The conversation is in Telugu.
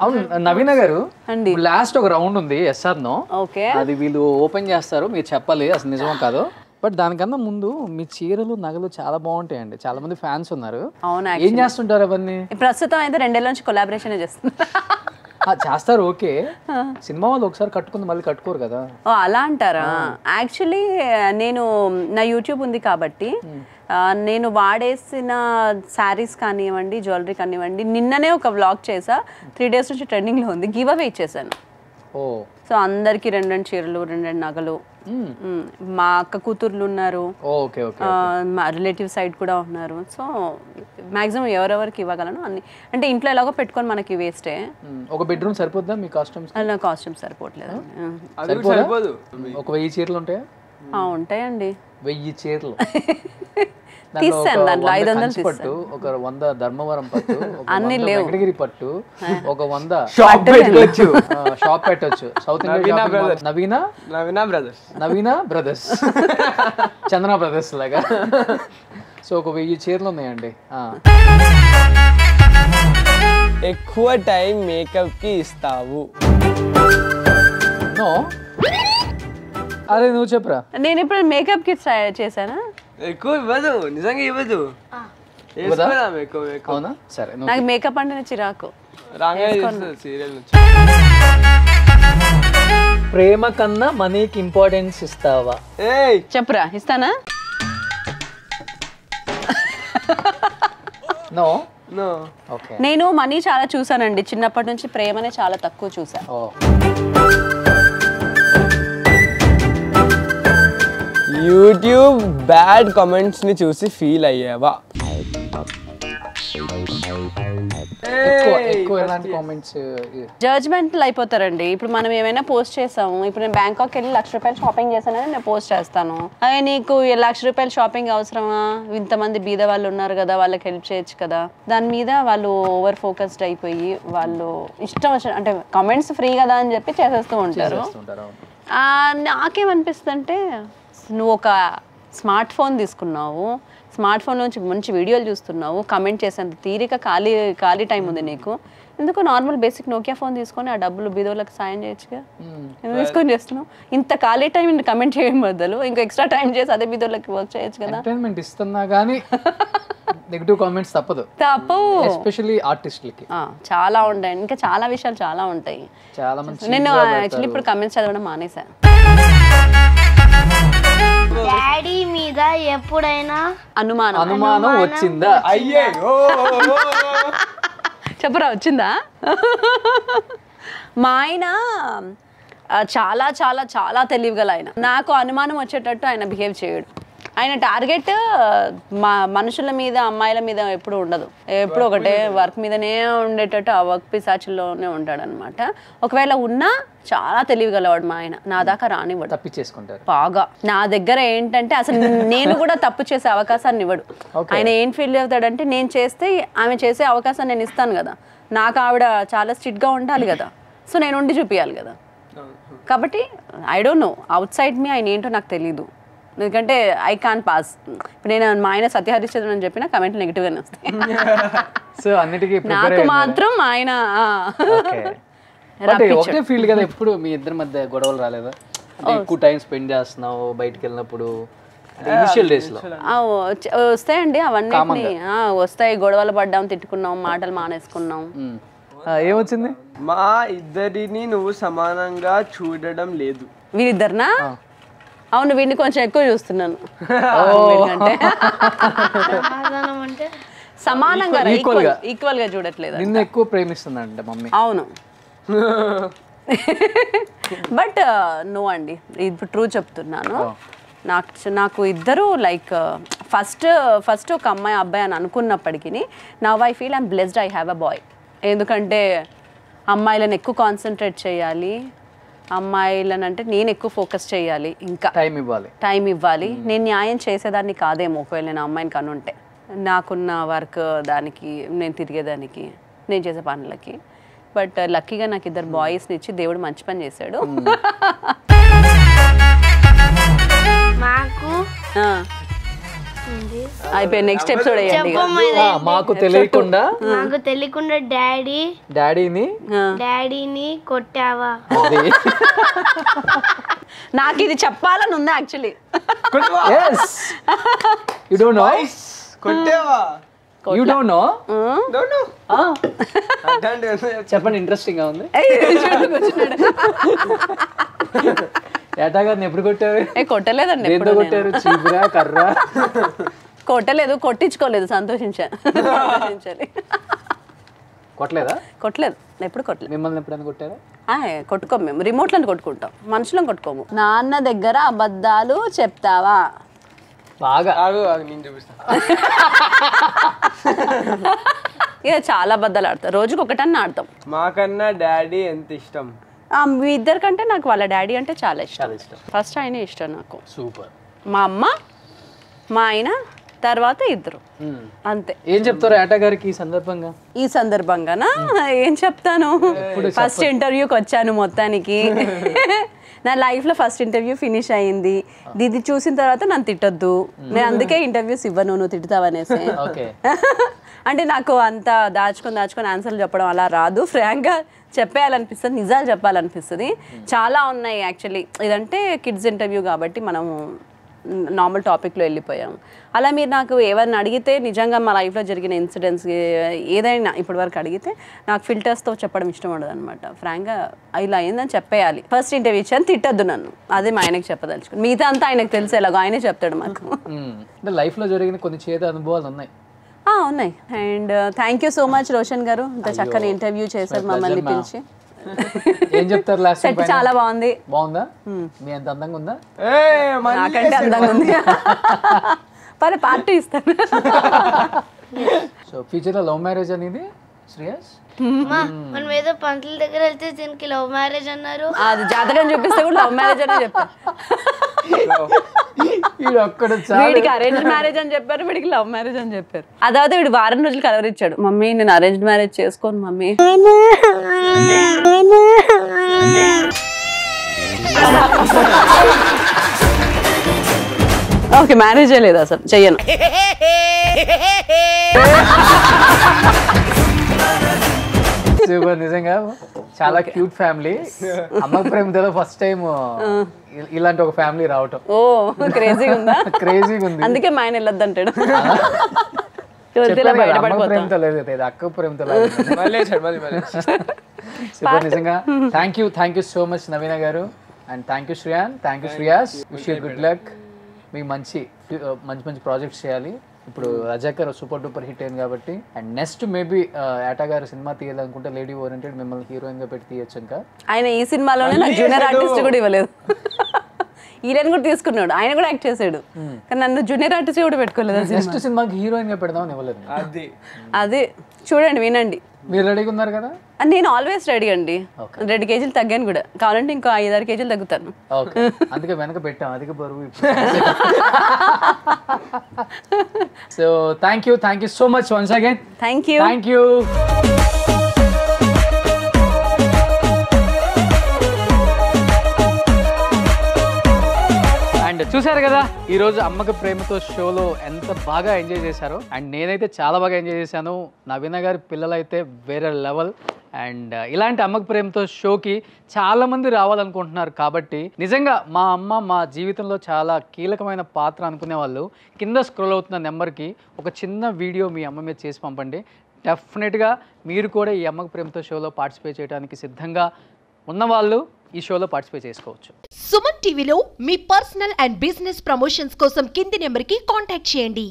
అవును నవీన గారు లాస్ట్ ఒక రౌండ్ ఉంది ఎస్ఆర్ నో అది వీళ్ళు ఓపెన్ చేస్తారు మీరు చెప్పాలి అసలు నిజమో కాదు బట్ దానికన్నా ముందు మీ చీరలు నగలు చాలా బాగుంటాయండి చాలా మంది ఫ్యాన్స్ ఉన్నారు ఏం చేస్తుంటారు అవన్నీ ప్రస్తుతం అయితే 2 ఏళ్ల నుంచి కొలాబరేషన్ చేస్తున్నారు చేస్తారు ఓకే సినిమా వాళ్ళు ఒకసారి కట్టుకుంది మళ్ళీ కట్టుకోరు కదా అలా అంటారా యాక్చువల్లీ నేను నా యూట్యూబ్ ఉంది కాబట్టి నేను వాడేసిన శారీస్ కానివ్వండి జ్యువెలరీ కానివ్వండి నిన్ననే ఒక వ్లాగ్ చేసా 3 days నుంచి ట్రెండింగ్లో ఉంది గివ్ అవే ఇచ్చేసాను సో అందరికి 2 చీరలు 2 నగలు మా అక్క కూతుర్లు ఉన్నారు మా రిలేటివ్ సైడ్ కూడా ఉన్నారు సో మాక్సిమం ఎవరెవరికి ఇవ్వగలను అన్ని అంటే ఇంట్లో ఎలాగో పెట్టుకొని మనకి వేస్టే ఒక బెడ్రూమ్ సరిపోద్దా మీ కాస్ట్యూమ్స్ అలా కాస్ట్యూమ్స్ సరిపోవట్లేదు ఒక 1000 చీరలు ఉంటాయా ఉంటాయండి 1000 చీరలు తీసాను దాంట్లో 500 పట్టు ఒక 100 ధర్మవరం పట్టు అన్ని లేవు వెంకటగిరి పట్టు ఒక 100 షాప్ పెట్టొచ్చు సౌత్ ఇండియా నవీన బ్రదర్స్ చందన బ్రదర్స్ లాగా సో ఒక 1000 చీరలు ఉన్నాయండి ఎక్కువ టైం మేకప్ కి ఇస్తావు నో అరే నువ్వు చెప్పరా నేను ఇప్పుడు మేకప్ కి చేశానా ఎక్కువ ఇవ్వదు నిజంగా ఇవ్వదు అవునా సరే నాకు మేకప్ అంటే చిరాకు ప్రేమ కన్నా మనీకి ఇంపార్టెన్స్ ఇస్తావా చెప్పురా ఇస్తానా నో నేను మనీ చాలా చూసానండి చిన్నప్పటి నుంచి ప్రేమనే చాలా తక్కువ చూసా యూట్యూబ్ బ్యాడ్ కామెంట్స్ ని చూసి ఫీల్ అయ్యావా జడ్జ్మెంట్లు అయిపోతారండి ఇప్పుడు మనం ఏమైనా పోస్ట్ చేసాము ఇప్పుడు నేను బ్యాంకాక్ వెళ్ళి ₹1,00,000 షాపింగ్ చేశానని నేను పోస్ట్ చేస్తాను అదే నీకు ₹1,00,000 షాపింగ్ అవసరమా ఇంతమంది బీద వాళ్ళు ఉన్నారు కదా వాళ్ళకి హెల్ప్ చేయొచ్చు కదా దాని మీద వాళ్ళు ఓవర్ ఫోకస్డ్ అయిపోయి వాళ్ళు ఇష్టం అంటే కామెంట్స్ ఫ్రీ కదా అని చెప్పి చేసేస్తూ ఉంటారు నాకేమనిపిస్తుంది అంటే నువ్వు ఒక స్మార్ట్ ఫోన్ తీసుకున్నావు స్మార్ట్ ఫోన్ నుంచి మంచి వీడియోలు చూస్తున్నావు కమెంట్ చేసేంత తీరిక ఖాళీ టైం ఉంది నీకు ఎందుకు నార్మల్ బేసిక్ నోకియా ఫోన్ తీసుకొని ఆ డబ్బులు బీదోళ్ళకి సాయం చేయొచ్చుగా తీసుకొని చేస్తున్నావు ఇంత ఖాళీ టైం కమెంట్ చేయడం బదులు ఇంకా ఎక్స్ట్రా టైం చేసి అదే బీదోళ్ళకి వర్క్ చేయొచ్చు కదా ఇస్తున్నా కానీ నెగటివ్ కామెంట్స్ తప్పదు ఎస్పెషల్లీ ఆర్టిస్టులకి చాలా ఉంటాయి ఇంకా చాలా విషయాలు చాలా ఉంటాయి చాలా మంది నేను యాక్చువల్లీ ఇప్పుడు కమెంట్స్ చదవడం మానేశాను డాడీ మీద ఎప్పుడైనా అనుమానం వచ్చిందా అయ్యో చెప్పరా వచ్చిందా మా ఆయన చాలా చాలా చాలా తెలివిగల ఆయన నాకు అనుమానం వచ్చేటట్టు ఆయన బిహేవ్ చేయడు ఆయన టార్గెట్ మనుషుల మీద అమ్మాయిల మీద ఎప్పుడు ఉండదు ఎప్పుడు ఒకటే వర్క్ మీదనే ఉండేటట్టు ఆ వర్క్ పిశాచుల్లోనే ఉంటాడు అనమాట ఒకవేళ ఉన్నా చాలా తెలివిగలవాడు మా ఆయన నా దాకా రానివ్వడు తప్పిచేసుకుంటారు బాగా నా దగ్గర ఏంటంటే అసలు నేను కూడా తప్పు చేసే అవకాశాన్ని ఇవ్వడు ఆయన ఏం ఫీల్ అవుతాడంటే నేను చేస్తే ఆమె చేసే అవకాశాన్ని నేను ఇస్తాను కదా నాకు ఆవిడ చాలా స్ట్రిక్ట్గా ఉండాలి కదా సో నేను ఉండి చూపించాలి కదా కాబట్టి I don't know outside మీ ఆయన ఏంటో నాకు తెలీదు ఎందుకంటే ఐ కాన్ పాస్ ఇప్పుడు నేను మా ఆయన సత్యహరిశ్చంద్రన్ అని చెప్పిన కమెంట్లు నెగిటివ్గానే వస్తాయి సో అన్నిటికీ నాకు మాత్రం ఆయన ఒకటే ఫీల్డ్ కదా ఎప్పుడు మీ ఇద్దరి మధ్య గొడవలు రాలేదా ఎక్కువ టైం స్పెండ్ చేస్తున్నావు బయటికి వెళ్ళినప్పుడు ఇనిషియల్ డేస్ లో వస్తాయండి అవన్నీ వస్తాయి గొడవలు పడ్డాం తిట్టుకున్నాం మాటలు మానేసుకున్నాం ఏమొచ్చింది మా ఇద్దరిని నువ్వు సమానంగా చూడడం లేదు వీరిద్దరినా అవును వీడిని కొంచెం ఎక్కువ చూస్తున్నాను సమానంగా ఈక్వల్ గా చూడట్లేదు నిన్ను ఎక్కువ ప్రేమిస్తుందంట మమ్మీ అవును బట్ నో అండి ఇప్పుడు ట్రూ చెప్తున్నాను నాకు ఇద్దరు లైక్ ఫస్ట్ ఒక అబ్బాయి అని అనుకున్నప్పటికీ now I feel I'm blessed I have a boy ఎందుకంటే అమ్మాయిలను ఎక్కువ కాన్సన్ట్రేట్ చేయాలి అమ్మాయిలను అంటే నేను ఎక్కువ ఫోకస్ చేయాలి ఇంకా టైం ఇవ్వాలి నేను న్యాయం చేసేదాన్ని కాదేమో ఒకవేళ నేను అమ్మాయిని కనుంటే నాకున్న వర్క్ దానికి నేను తిరిగేదానికి నేను చేసే పనులకి బట్ లక్కీగా నాకు ఇద్దరు బాయ్స్ని ఇచ్చి దేవుడు మంచి పని చేశాడు మాకు అయిపోయి నెక్స్ట్ ఎపిసోడ్ వేయండి మాకు తెలియకుండా డాడీని కొట్టావా? నాకు ఇది చెప్పాలని ఉంది actually. You don't know? కొట్టేవా? You don't know? చెప్పండి, ఇంట్రెస్టింగ్ గా ఉంది. ఏటా గారిని ఎప్పుడు కొట్టారు? కొట్టలేదండి. ఎప్పుడు కొట్టారు? చీపురా, కర్ర? కొట్టలేదు, కొట్టించుకోలేదు. సంతోషించాలి. కొట్టలేదా? కొట్టలేదు, ఎప్పుడు కొట్టలేదు. మిమ్మల్ని ఎప్పుడైనా కొట్టారా? కొట్టుకోము, మేము రిమోట్లను కొట్టుకుంటాం, మనుషులను కొట్టుకోము. నాన్న దగ్గర అబద్ధాలు చెప్తావా? బాగా. నేను చూపిస్తా. ఇక చాలా అబద్ధాలు ఆడతాం, రోజుకి ఒకటన్నా ఆడతాం. మాకన్నా డాడీ ఎంత ఇష్టం? మీ ఇద్దరికంటే నాకు వాళ్ళ డాడీ అంటే చాలా ఇష్టం. ఫస్ట్ ఆయనే ఇష్టం నాకు. సూపర్. మా అమ్మ, మా ఆయన, తర్వాత ఇద్దరు, అంతే. ఏం చెప్తారు ఏటా గారికి ఈ సందర్భంగా? ఈ సందర్భంగానా ఏం చెప్తాను? ఫస్ట్ ఇంటర్వ్యూకి వచ్చాను మొత్తానికి. నా లైఫ్లో ఫస్ట్ ఇంటర్వ్యూ ఫినిష్ అయింది. ఇది చూసిన తర్వాత నన్ను తిట్టొద్దు, నేను అందుకే ఇంటర్వ్యూస్ ఇవ్వను, నువ్వు తిడతావనేసి. అంటే నాకు అంత దాచుకొని ఆన్సర్లు చెప్పడం అలా రాదు. ఫ్రాంక్గా చెప్పేయాలనిపిస్తుంది, నిజాలు చెప్పాలనిపిస్తుంది. చాలా ఉన్నాయి యాక్చువల్లీ. ఇదంటే కిడ్స్ ఇంటర్వ్యూ కాబట్టి మనము నార్మల్ టాపిక్లో వెళ్ళిపోయాము. అలా మీరు నాకు ఏమైనా అడిగితే, నిజంగా మా లైఫ్లో జరిగిన ఇన్సిడెంట్స్ ఏదైనా ఇప్పటి వరకు అడిగితే నాకు ఫిల్టర్స్తో చెప్పడం ఇష్టం ఉండదు అనమాట. ఫ్రాంక్గా ఇలా అయిందని చెప్పేయాలి. ఫస్ట్ ఇంటర్వ్యూ ఇచ్చాను, తిట్టద్దు నన్ను, అదే మా ఆయనకి చెప్పదలుచుకుని. మిగతా అంతా ఆయనకు తెలిసేలాగో ఆయనే చెప్తాడు మాకు. లైఫ్లో జరిగిన కొన్ని చేదు అనుభవాలు ఉన్నాయి. ఉన్నాయి. And thank you so much Roshan గారు, ఇంత చక్కని ఇంటర్వ్యూ చేశారు మమ్మల్ని పిలిచి. ఏం చెప్తారు? లాస్ట్ సెట్ చాలా బాగుంది. బాగుందా? మీ అంత అందంగా ఉందా? నాకంటే అందంగా ఉంది. పరే పార్టీ ఇస్తాను. సో ఫ్యూచర్ లో లవ్ మ్యారేజ్ అనేది శ్రేయస్? మనం ఏదో పంతుల దగ్గర వెళ్తే దీనికి లవ్ మ్యారేజ్ అన్నారు. అది జాతకం చూపిస్తే కూడా లవ్ మ్యారేజ్ అని చెప్పారు. వీడికి అరేంజ్ మ్యారేజ్ అని చెప్పారు, వీడికి లవ్ మ్యారేజ్ అని చెప్పారు. అதாவது వీడు వారం రోజులు కలవరిచ్చాడు, మమ్మీ నేను అరేంజ్ మ్యారేజ్ చేసుకోను మమ్మీ. ఓకే, మ్యారేజే లేదు అసలు, చెయ్యను. సూపర్, నిజంగా చాలా క్యూట్ ఫ్యామిలీ. అమ్మ ప్రేమతో ఫస్ట్ టైం ఇలాంటి ఒక ఫ్యామిలీ రావటం. ఓ క్రేజీగా ఉందా? క్రేజీగా ఉంది. అందుకే మా ఆయన వెళ్ళొద్దు అంటాడు. ప్రేమతో లేదు, అక్క ప్రేమతో లేదు. సూపర్, నిజంగా thank you so much Naveena garu. And thank you Shreyan, thank you Shreyas. Wish you good luck. మీకు మంచి ప్రాజెక్ట్స్ చేయాలి. ఇప్పుడు రజాకర్ సూపర్ డూపర్ హిట్ అయింది కాబట్టి, అండ్ నెక్స్ట్ మేబీ ఏటా గారు సినిమా తీయాలనుకుంటే లేడీ ఓరియంటెడ్ మిమ్మల్ని హీరోయిన్ గా పెట్టి తీయచ్చు. ఇంకా ఆయన ఈ సినిమాలోనే నాకు జూనియర్ ఆర్టిస్ట్ కూడా ఇవ్వలేదు. ఈయన కూడా తీసుకున్నాడు, ఆయన కూడా యాక్ట్ చేసాడు, కానీ నన్ను జూనియర్ ఆర్టిస్ట్ కూడా పెట్టుకోలేదు. నెక్స్ట్ సినిమాకి హీరోయిన్ గా పెడదామని ఇవ్వలేదు. అది చూడండి, వినండి. మీరు రెడీగా ఉన్నారు కదా? నేను ఆల్వేస్ రెడీ అండి. 2 కేజీలు తగ్గాను కూడా, కావాలంటే ఇంకో 5-6 కేజీలు తగ్గుతాను. అందుకే వెనక పెట్టాం, అధిక బరువు. So thank you so much once again. Thank you. And చూసారు కదా ఈరోజు అమ్మకి ప్రేమతో షోలో ఎంత బాగా ఎంజాయ్ చేశారో. అండ్ నేనైతే చాలా బాగా ఎంజాయ్ చేశాను. నవీన గారి పిల్లలైతే వేరే లెవెల్. అండ్ ఇలాంటి అమ్మకి ప్రేమతో షోకి చాలామంది రావాలనుకుంటున్నారు కాబట్టి, నిజంగా మా అమ్మ మా జీవితంలో చాలా కీలకమైన పాత్ర అనుకునే వాళ్ళు కింద స్క్రోల్ అవుతున్న నెంబర్కి ఒక చిన్న వీడియో మీ అమ్మ మీద చేసి పంపండి. డెఫినెట్గా మీరు కూడా ఈ అమ్మకి ప్రేమతో షోలో పార్టిసిపేట్ చేయడానికి సిద్ధంగా ఉన్నవాళ్ళు ఈ షోలో పార్టిసిపేట్ చేసుకోవచ్చు. సుమన్ టీవీలో మీ పర్సనల్ అండ్ బిజినెస్ ప్రమోషన్స్ కోసం కింది నెంబర్కి కాంటాక్ట్ చేయండి.